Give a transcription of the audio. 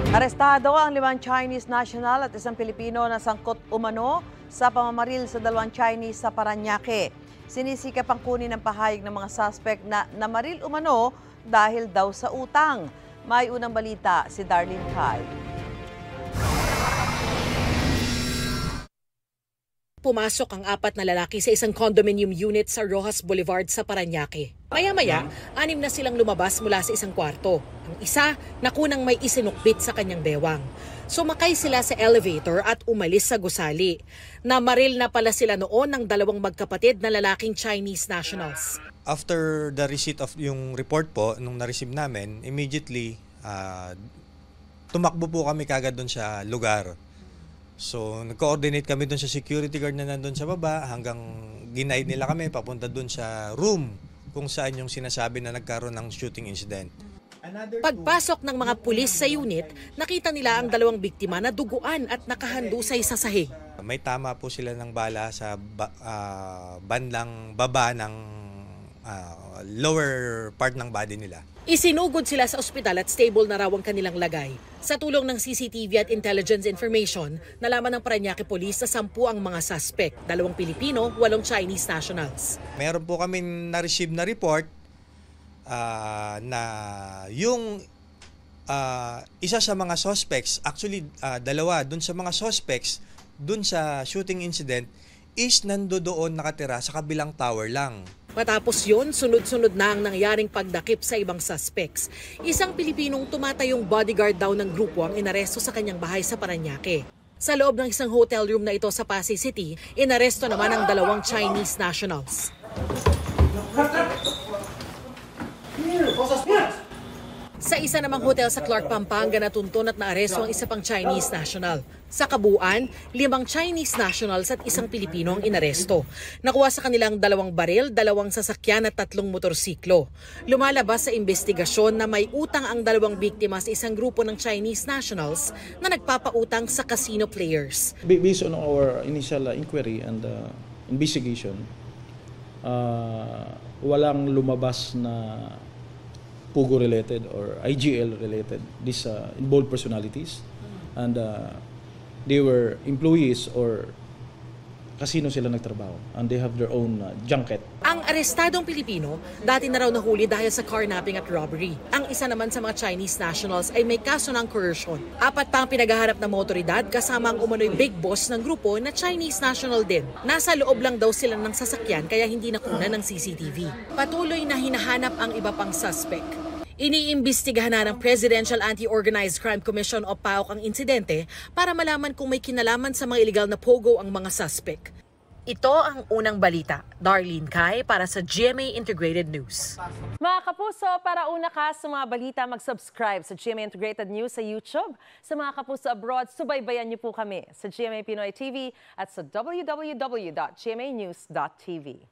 Arestado ang 5 Chinese national at isang Pilipino na sangkot umano sa pamamaril sa 2 Chinese sa Parañaque. Sinisikap ang kunin ng pahayag ng mga suspect na namaril umano dahil daw sa utang. May unang balita si Darlene Kai. Pumasok ang 4 na lalaki sa isang condominium unit sa Rojas Boulevard sa Parañaque. Maya-maya, 6 na silang lumabas mula sa isang kwarto. Ang isa, nakunang may isinukbit sa kanyang bewang. Sumakay sila sa elevator at umalis sa gusali. Namaril na pala sila noon ng 2 magkapatid na lalaking Chinese nationals. After the receipt of yung report po, nung na-receive namin, immediately tumakbo po kami kagad doon sa lugar. So, nag-coordinate kami doon sa security guard na nandun sa baba hanggang ginaid nila kami papunta doon sa room kung saan yung sinasabi na nagkaroon ng shooting incident. Pagpasok ng mga pulis sa unit, nakita nila ang 2 biktima na duguan at nakahandusay sa sahig. May tama po sila ng bala sa bandang baba ng lower part ng body nila. Isinugod sila sa ospital at stable na raw ang kanilang lagay. Sa tulong ng CCTV at intelligence information, nalaman ng Parañaque Police na 10 ang mga suspect, 2 Pilipino, 8 Chinese nationals. Meron po kami na-receive na report na yung isa sa mga suspects, actually 2 dun sa mga suspects dun sa shooting incident is nandoon nakatira sa kabilang tower lang. Matapos yun, sunod-sunod na ang nangyaring pagdakip sa ibang suspects. Isang Pilipinong tumatayong bodyguard daw ng grupo ang inaresto sa kanyang bahay sa Parañaque. Sa loob ng isang hotel room na ito sa Pasay City, inaresto naman ang 2 Chinese nationals. Sa isa namang hotel sa Clark, Pampanga, natunton at naaresto ang isa pang Chinese national. Sa kabuuan, 5 Chinese nationals at isang Pilipino ang inaresto. Nakuha sa kanilang 2 baril, 2 sasakyan at 3 motorsiklo. Lumalabas sa investigasyon na may utang ang 2 biktima sa isang grupo ng Chinese nationals na nagpapautang sa casino players. Based on our initial inquiry and investigation, walang lumabas na Pugo-related or IGL-related, these involved personalities. And they were employees or casino sila nagtrabaho. And they have their own junket. Ang arestadong Pilipino, dati na raw nahuli dahil sa carnapping at robbery. Ang isa naman sa mga Chinese nationals ay may kaso ng coercion. 4 pa ang pinaghaharap ng motoridad kasama ang umano'y big boss ng grupo na Chinese national din. Nasa loob lang daw sila ng sasakyan kaya hindi nakunan ng CCTV. Patuloy na hinahanap ang iba pang suspect. Iniimbestigahan na ng Presidential Anti-Organized Crime Commission o PAOC ang insidente para malaman kung may kinalaman sa mga illegal na pogo ang mga suspect. Ito ang unang balita. Darlene Kai para sa GMA Integrated News. Mga kapuso, para una ka sa mga balita, mag-subscribe sa GMA Integrated News sa YouTube. Sa mga kapuso abroad, subaybayan niyo po kami sa GMA Pinoy TV at sa www.gmanews.tv.